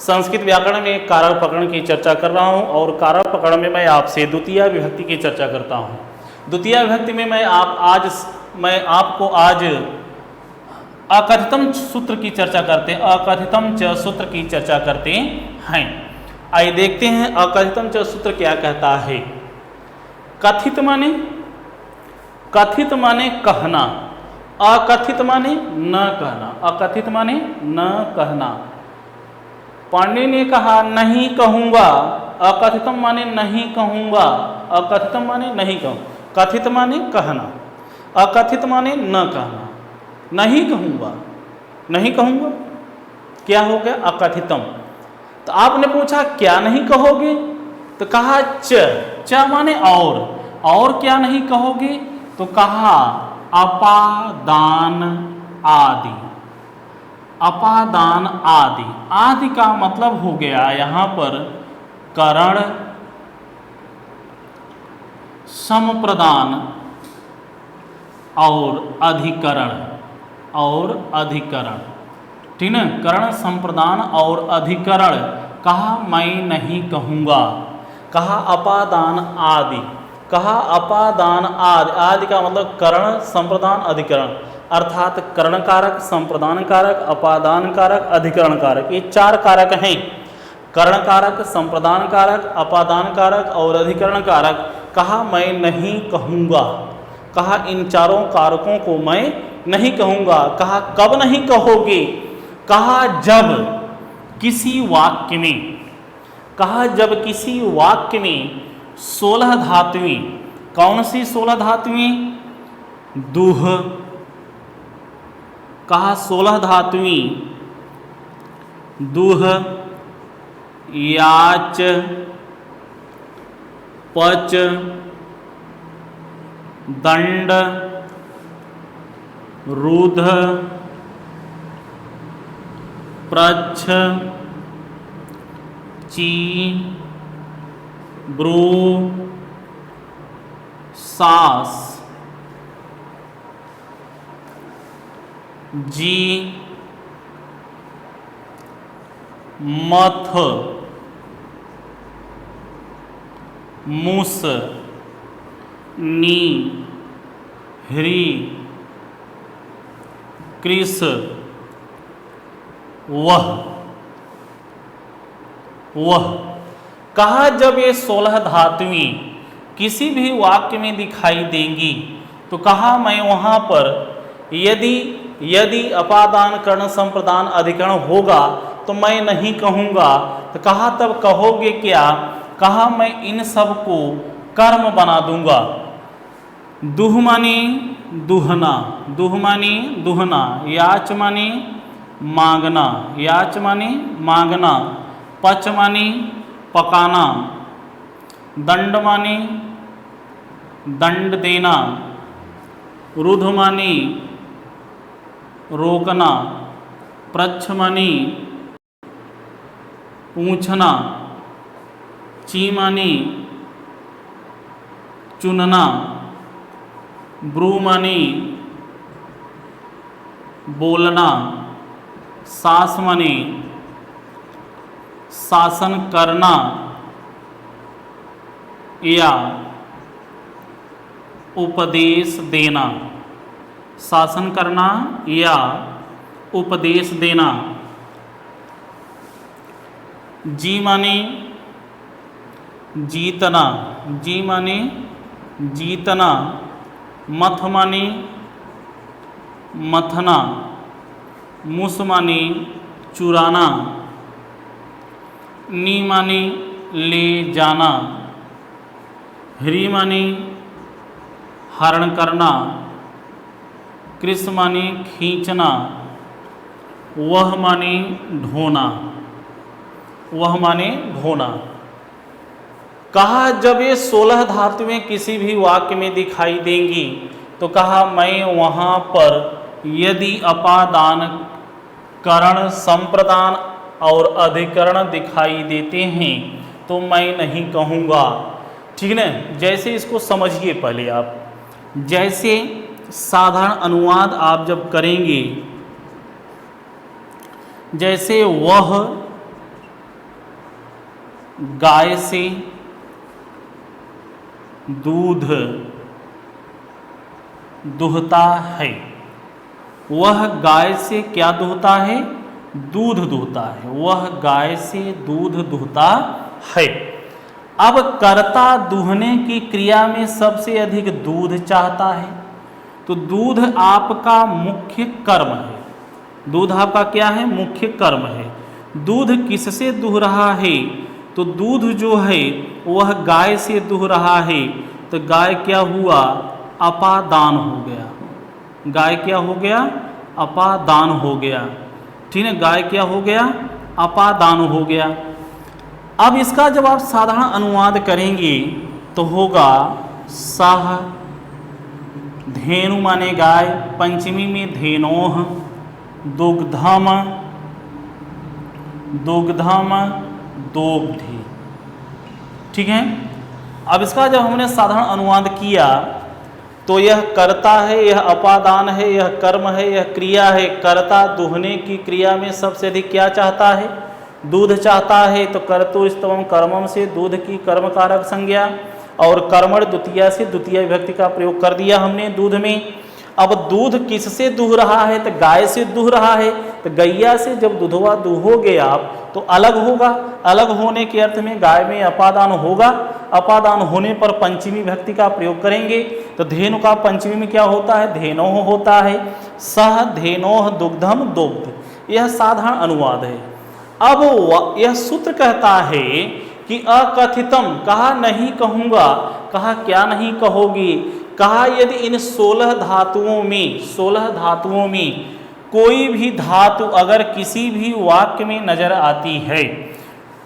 संस्कृत व्याकरण में कारक प्रकरण की चर्चा कर रहा हूं और कारक प्रकरण में मैं आपसे द्वितीय विभक्ति की चर्चा करता हूं। द्वितीय विभक्ति में मैं आपको आज अकथितम सूत्र की चर्चा करते हैं। अकथितम च सूत्र की चर्चा करते हैं। आइए देखते हैं अकथितम च सूत्र क्या कहता है। कथित माने कहना, अकथित माने न कहना। अकथित माने न कहना। पांडे ने कहा नहीं कहूँगा। अकथितम माने नहीं कहूँगा। अकथितम माने नहीं कहूँ। कथित माने कहना, अकथित माने न कहना। नहीं कहूँगा, नहीं कहूँगा क्या हो गया? अकथितम। तो आपने पूछा क्या नहीं कहोगे? तो कहा च माने और क्या नहीं कहोगे? तो कहा अपादान आदि। अपादान आदि। आदि का मतलब हो गया यहाँ पर करण, समप्रदान और अधिकरण। ठीक है, करण, संप्रदान और अधिकरण। कहा मैं नहीं कहूँगा। कहा अपादान आदि। कहा अपादान आदि। आदि का मतलब करण, संप्रदान, अधिकरण, अर्थात करण कारक, संप्रदान कारक, अपादान कारक, अधिकरण कारक। ये 4 कारक हैं। करण कारक, संप्रदान कारक, अपादान कारक और अधिकरण कारक। कहा मैं नहीं कहूँगा। कहा इन 4 कारकों को मैं नहीं कहूँगा। कहा कब नहीं कहोगे? कहा जब किसी वाक्य में, कहा जब किसी वाक्य में 16 धातुएं। कौन सी 16 धातुएं? दुह। कहा 16 धातुएं दुह, याच, पच, दंड, रुध, प्रच्छ, ची, ब्रू, सास, जी, मथ, मुस, नी, ह्री, कृस, वह। कहा जब ये 16 धातुएं किसी भी वाक्य में दिखाई देंगी तो कहा मैं वहाँ पर यदि अपादान, कर्ण, संप्रदान, अधिकरण होगा तो मैं नहीं कहूँगा। तो कहा तब कहोगे क्या? कहा मैं इन सब को कर्म बना दूंगा। दुह माने दुहना। दुह माने दुहना। याच माने मांगना। याच माने मांगना। पच माने पकाना। दंड माने दंड देना। रुध माने रोकना। प्रच्छ माने पूछना। ची माने चुनना। ब्रू माने बोलना। सास माने शासन करना या उपदेश देना। शासन करना या उपदेश देना। जी माने जीतना। जी माने जीतना। मथ माने मथना। मुस माने चुराना। नी माने ले जाना। ह्री माने हरण करना। कृस माने खींचना। वह माने ढोना। वह माने ढोना। कहा जब ये 16 धातुएं किसी भी वाक्य में दिखाई देंगी तो कहा मैं वहाँ पर यदि अपादान, करण, संप्रदान और अधिकरण दिखाई देते हैं तो मैं नहीं कहूँगा। ठीक है ना? जैसे इसको समझिए पहले आप। जैसे साधारण अनुवाद आप जब करेंगे, जैसे वह गाय से दूध दुहता है। वह गाय से क्या दुहता है? दूध दुहता है। वह गाय से दूध दुहता है। अब कर्ता दुहने की क्रिया में सबसे अधिक दूध चाहता है, तो दूध आपका मुख्य कर्म है। दूध आपका क्या है? मुख्य कर्म है। दूध किससे दुह रहा है? तो दूध जो है वह गाय से दुह रहा है, तो गाय क्या हुआ? अपादान हो गया। गाय क्या हो गया? अपादान हो गया। ठीक है, गाय क्या हो गया? अपादान हो गया। अब इसका जब आप साधारण अनुवाद करेंगे तो होगा सह धेनु माने गाय, पंचमी में धेनोह, दुग्धम दुग्धम दोग्धि। ठीक है, अब इसका जब हमने साधारण अनुवाद किया तो यह कर्ता है, यह अपादान है, यह कर्म है, यह क्रिया है। कर्ता दुहने की क्रिया में सबसे अधिक क्या चाहता है? दूध चाहता है। तो कर्तुस्तवम कर्मम से दूध की कर्म कारक संज्ञा और कर्मण द्वितीया से द्वितीय विभक्ति का प्रयोग कर दिया हमने दूध में। अब दूध किससे दुह रहा है? तो गाय से दुह रहा है। तो गैया से जब दुधवा दुहोगे आप तो अलग होगा। अलग होने के अर्थ में गाय में अपादान होगा। अपादान होने पर पंचमी विभक्ति का प्रयोग करेंगे। तो धेनु का पंचमी में क्या होता है? धेनोह होता है। सह धेनोह दुग्धम दुग्ध। यह साधारण अनुवाद है। अब यह सूत्र कहता है कि अकथितम, कहा नहीं कहूँगा। कहा क्या नहीं कहोगी? कहा यदि इन 16 धातुओं में 16 धातुओं में कोई भी धातु अगर किसी भी वाक्य में नजर आती है,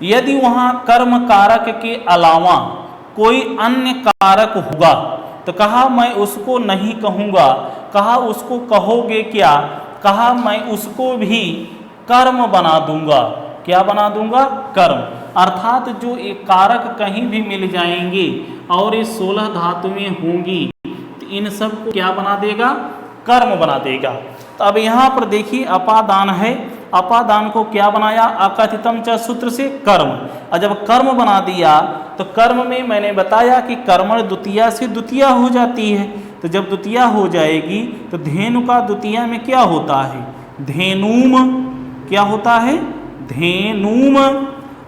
यदि वहाँ कर्म कारक के अलावा कोई अन्य कारक होगा, तो कहा मैं उसको नहीं कहूँगा। कहा उसको कहोगे क्या? कहा मैं उसको भी कर्म बना दूंगा। क्या बना दूंगा? कर्म। अर्थात जो एक कारक कहीं भी मिल जाएंगे और ये 16 धातुएं होंगी तो इन सब को क्या बना देगा? कर्म बना देगा। तो अब यहाँ पर देखिए अपादान है। अपादान को क्या बनाया? अकथितम च सूत्र से कर्म। और जब कर्म बना दिया तो कर्म में मैंने बताया कि कर्मण द्वितीया से द्वितीया हो जाती है। तो जब द्वितीया हो जाएगी तो धेनु का द्वितीया में क्या होता है? धेनुम। क्या होता है? धेनुम।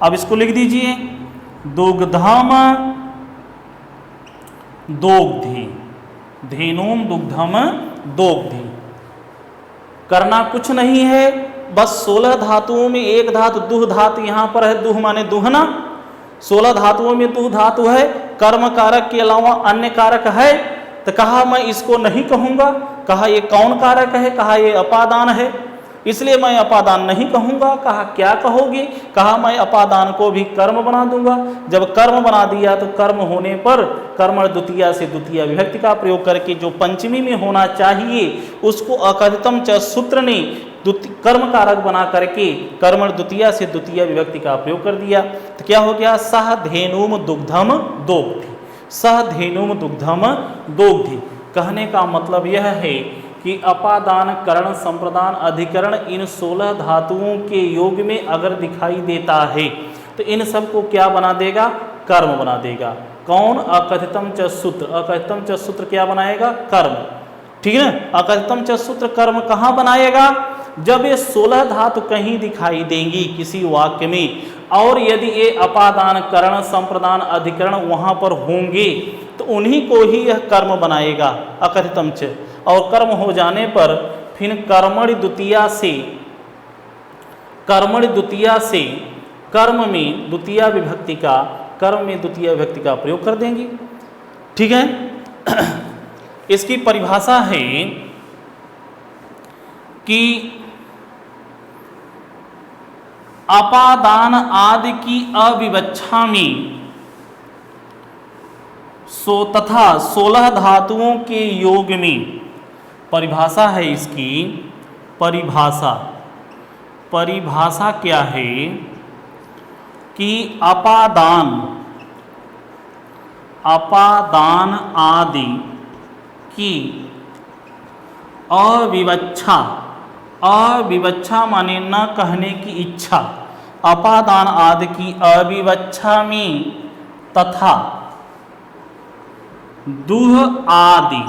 अब इसको लिख दीजिए दुग्धम दोग्धि। धेनुम दुग्धम दोग्धि। करना कुछ नहीं है, बस 16 धातुओं में एक धातु दुह धातु यहाँ पर है। दुह माने दुहना। 16 धातुओं में दुह धातु है। कर्म कारक के अलावा अन्य कारक है। तो कहा मैं इसको नहीं कहूँगा। कहा ये कौन कारक है? कहा ये अपादान है, इसलिए मैं अपादान नहीं कहूँगा। कहा क्या कहोगे? कहा मैं अपादान को भी कर्म बना दूंगा। जब कर्म बना दिया तो कर्म होने पर कर्मण द्वितीया से द्वितीय विभक्ति का प्रयोग करके जो पंचमी में होना चाहिए उसको अकथितम च सूत्र ने कर्म कारक बना करके कर्मण द्वितीया से द्वितीय विभक्ति का प्रयोग कर दिया। तो क्या हो गया? सह धेनुम दुग्धम दोग्धि। सह धेनुम दुग्धम दोग्धि। कहने का मतलब यह है कि अपादान करण संप्रदान अधिकरण इन 16 धातुओं के योग में अगर दिखाई देता है तो इन सब को क्या बना देगा? कर्म बना देगा। कौन? अकथितम च सूत्र। अकथितम च सूत्र क्या बनाएगा? कर्म। ठीक है ना? अकथितम च सूत्र कर्म कहाँ बनाएगा? जब ये 16 धातु कहीं दिखाई देंगी किसी वाक्य में और यदि ये अपादान करण संप्रदान अधिकरण वहाँ पर होंगे तो उन्हीं को ही यह कर्म बनाएगा अकथितम च। और कर्म हो जाने पर फिर कर्मणि द्वितीया से कर्म में द्वितीय विभक्ति का कर्म में द्वितीय विभक्ति का प्रयोग कर देंगे। ठीक है, इसकी परिभाषा है कि अपादान आदि की अविवक्षा में तथा 16 धातुओं के योग में परिभाषा है इसकी। परिभाषा क्या है कि अपादान आदि की अविवक्षा माने न कहने की इच्छा। अपादान आदि की अविवक्षामि तथा दुह आदि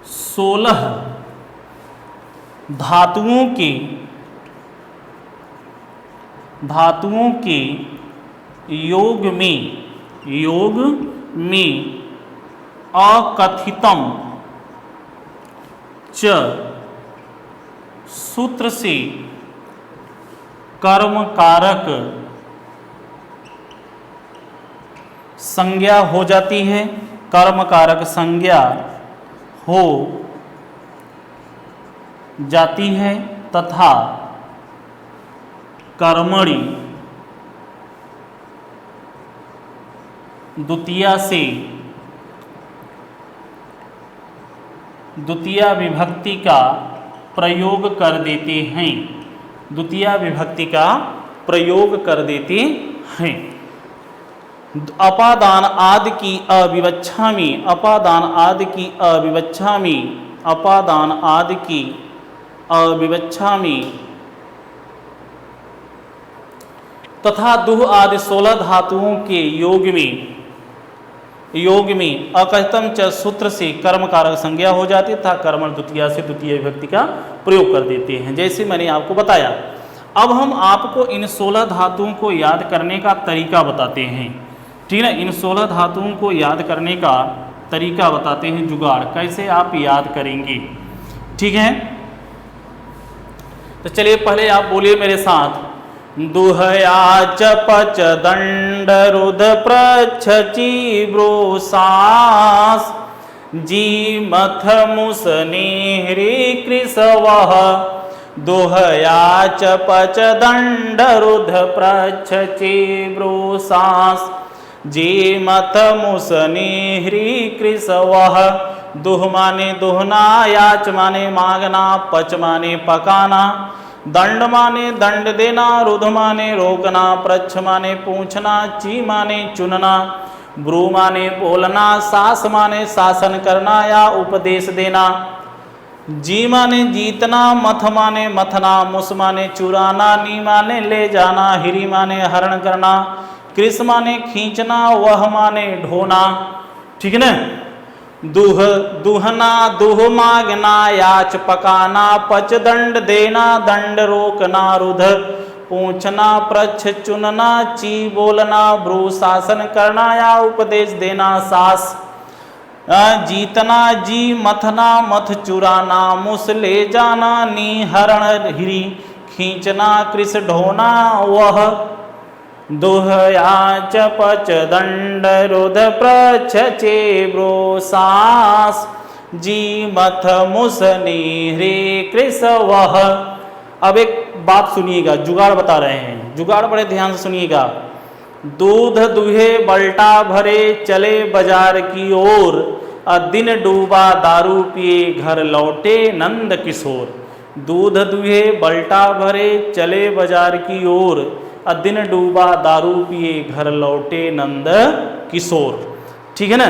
16 धातुओं के योग में अकथितम च सूत्र से कर्म कारक संज्ञा हो जाती है, कर्म कारक संज्ञा हो जाती है तथा कर्मणि द्वितीया विभक्ति का प्रयोग कर देते हैं, द्वितीया विभक्ति का प्रयोग कर देते हैं। अपादान आदि की अविवक्षामि, अपादान आदि की अविवक्षामि, अपादान आदि की अविवक्षामि तथा दुह आदि 16 धातुओं के योग में अकथितम च सूत्र से कर्म कारक संज्ञा हो जाती है तथा कर्मण द्वितीया से द्वितीय विभक्ति का प्रयोग कर देते हैं, जैसे मैंने आपको बताया। अब हम आपको इन 16 धातुओं को याद करने का तरीका बताते हैं, ठीक है। इन 16 धातुओं को याद करने का तरीका बताते हैं, जुगाड़ कैसे आप याद करेंगे, ठीक है। तो चलिए पहले आप बोलिए मेरे साथ, दुहया च पच दंड रुध प्रच्छ चीव्रो सास जी मथ मुस नेहरी कृसवः। दुहया च पच दंड रुध प्रच्छ चीव्रो सास जी मथ मुस नेहरी कृसवः। दुह माने दुहना, याच माने मांगना, पच माने पकाना, दंड माने दंड देना, रुध माने रोकना, प्रच्छ माने पूछना, ची माने चुनना, ब्रू माने बोलना, सास माने शासन करना या उपदेश देना, जी माने जीतना, मथ माने मथना, मुस माने चुराना, नी माने ले जाना, हिरी माने हरण करना, कृस माने खींचना, वह माने ढोना, ठीक है ना। दुह दुहना, दुह मांगना, याच पकाना, पच दंड देना, दंड रोकना, रुध पूछना, प्रच्छ चुनना, ची बोलना, ब्रू शासन करना या उपदेश देना, सास जीतना, जी मथना, मथ चुराना, मुस ले जाना, नी हरण हिरी खींचना, कृस ढोना, वह। दुहया च पच दंड रुध प्रच्छ चेव्रो सास जी मथ मुस नेहरे कृसवः। अब एक बात सुनिएगा, जुगाड़ बता रहे हैं, जुगाड़ बड़े ध्यान से सुनिएगा। दूध दुहे बल्टा भरे चले बाजार की ओर, दिन डूबा दारू पिए घर लौटे नंद किशोर। दूध दुहे बल्टा भरे चले बाजार की ओर, दिन डूबा दारू पिए घर लौटे नंद किशोर, ठीक है ना।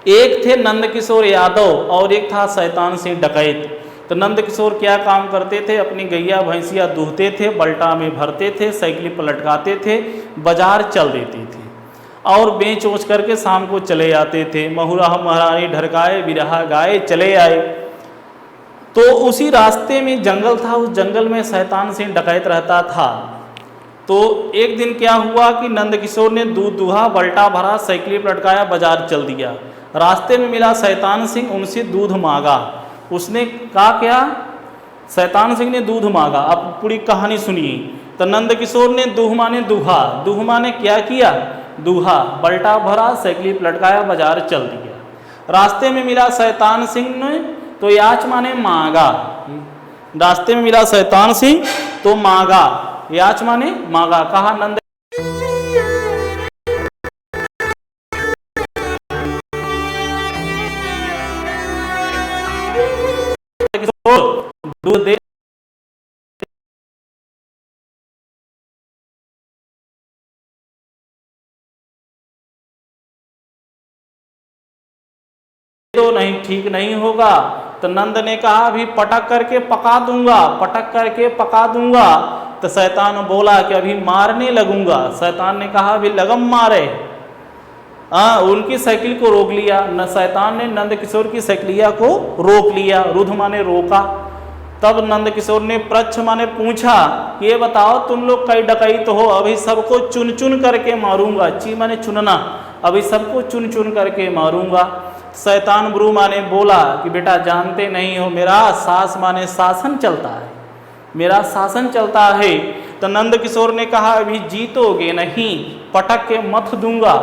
एक थे नंद किशोर यादव और एक था शैतान सिंह डकैत। तो नंद किशोर क्या काम करते थे, अपनी गैया भैंसिया दूहते थे, बल्टा में भरते थे, साइकिल पर लटकाते थे, बाजार चल देते थे और बेच ओच करके शाम को चले आते थे। महुरा महारानी ढरकाए बिरहा गाए चले आए। तो उसी रास्ते में जंगल था, उस जंगल में शैतान सिंह डकैत रहता था। तो एक दिन क्या हुआ कि नंद किशोर ने दूध दुहा, बल्टा भरा, साइकिल पर लटकाया, बाजार चल दिया। रास्ते में मिला शैतान सिंह, उनसे दूध मांगा। उसने कहा क्या, शैतान सिंह ने दूध मांगा। अब पूरी कहानी सुनिए। तो नंद किशोर ने दूह माने दुहा, दूह माने क्या किया, दुहा, बल्टा भरा, साइकिल पर लटकाया, बाजार चल दिया। रास्ते में मिला शैतान सिंह ने, तो याच माने मांगा। रास्ते में मिला शैतान सिंह तो मांगा, याच माने मांगा। कहा नंद किशोर दूध दे तो नहीं, ठीक नहीं होगा, तो नंद ने कहा अभी पटक करके पका दूंगा, पटक करके पका दूंगा। तो शैतान बोला कि अभी मारने लगूंगा। शैतान ने कहा अभी लगम मारे। उनकी साइकिल को रोक लिया। न शैतान ने नंद किशोर की साइकिलिया को रोक लिया। रुध माने रोका। तब नंद किशोर ने प्रच्छ माने पूछा, ये बताओ तुम लोग कई डकैत हो, अभी सबको चुन चुन करके मारूंगा। ची माने चुनना, अभी सबको चुन चुन करके मारूंगा। शैतान ब्रू माने बोला कि बेटा जानते नहीं हो, मेरा सास माने शासन चलता है, मेरा शासन चलता है। तो नंद किशोर ने कहा अभी जीतोगे नहीं, पटक के मथ दूंगा।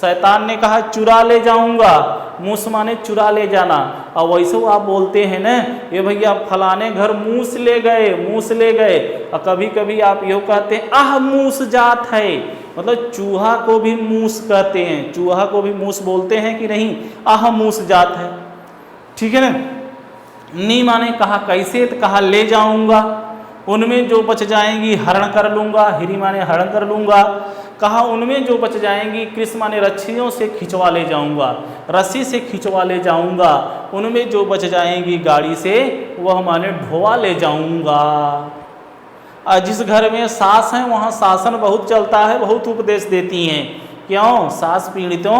शैतान ने कहा चुरा ले जाऊंगा। मूस माने चुरा ले जाना। और वैसे आप बोलते हैं ना, ये भैया फलाने घर मूस ले गए, मूस ले गए। और कभी कभी आप यो कहते हैं आह मूस जात है, मतलब चूहा को भी मूस कहते हैं, चूहा को भी मूस बोलते हैं कि नहीं, आह मूस जात है। ठीक है ना। नी माने कहा कैसे, तो कहा ले जाऊंगा, उनमें जो बच जाएंगी हरण कर लूंगा। हिरी माने हरण कर लूंगा। कहा उनमें जो बच जाएंगी कृष माने रस्सियों से खिंचवा ले जाऊंगा, रस्सी से खिंचवा ले जाऊंगा। उनमें जो बच जाएंगी गाड़ी से वह माने ढोवा ले जाऊंगा। जिस घर में सास है वहाँ शासन बहुत चलता है, बहुत उपदेश देती हैं। क्यों? सास पीड़ितों,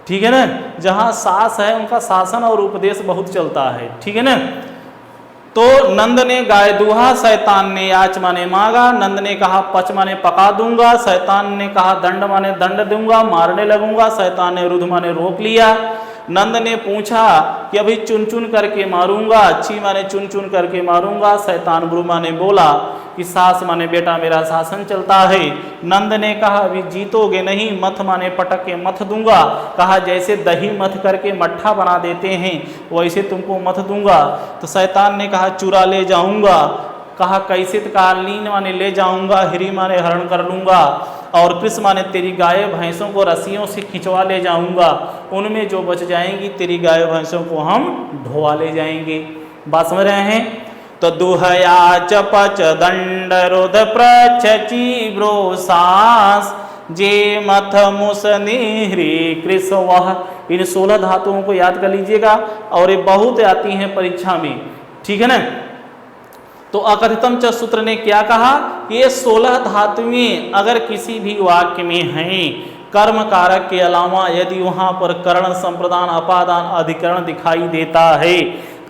ठीक है ना, जहाँ सास है उनका शासन और उपदेश बहुत चलता है। ठीक है ना। तो नंद ने गाय दूहा, शैतान ने याच माने मांगा। नंद ने कहा पच माने पका दूंगा। शैतान ने कहा दंड माने दंड दूंगा, मारने लगूंगा। शैतान ने रुध माने रोक लिया। नंद ने पूछा कि अभी चुन चुन करके मारूंगा। अच्छी माने चुन चुन करके मारूंगा। शैतान ब्रूमा ने बोला कि सास माने बेटा मेरा शासन चलता है। नंद ने कहा अभी जीतोगे नहीं, मथ माने पटक के मथ दूंगा। कहा जैसे दही मथ करके मट्ठा बना देते हैं वैसे तुमको मथ दूंगा। तो शैतान ने कहा चुरा ले जाऊंगा। कहा कैसे, तो कहा लीन माने ले जाऊंगा, हिरी माने हरण कर लूंगा, और कृष माने तेरी गाय भैंसों को रस्सियों से खिंचवा ले जाऊंगा। उनमें जो बच जाएंगी तेरी गाय भैंसों को हम ढोवा ले जाएंगे। बात समझ रहे हैं। तो दुहया चपच दंड रुध प्रच्छ चीब्रो सास जे मथ मुस निहरी कृष वह। इन 16 धातुओं को याद कर लीजिएगा, और ये बहुत आती हैं परीक्षा में। ठीक है ना। तो अकथितम च सूत्र ने क्या कहा, ये 16 धातुएं अगर किसी भी वाक्य में हैं, कर्म कारक के अलावा यदि वहां पर करण, संप्रदान, अपादान, अधिकरण दिखाई देता है,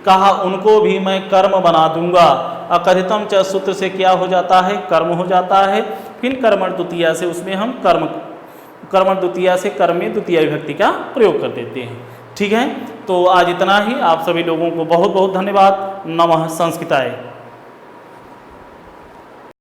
कहा उनको भी मैं कर्म बना दूंगा। अकथितम च सूत्र से क्या हो जाता है, कर्म हो जाता है। फिर कर्मण द्वितीया से उसमें हम कर्मण द्वितीया से कर्म में द्वितीय विभक्ति का प्रयोग कर देते हैं। ठीक है। तो आज इतना ही। आप सभी लोगों को बहुत बहुत धन्यवाद। नमः संस्कृताय।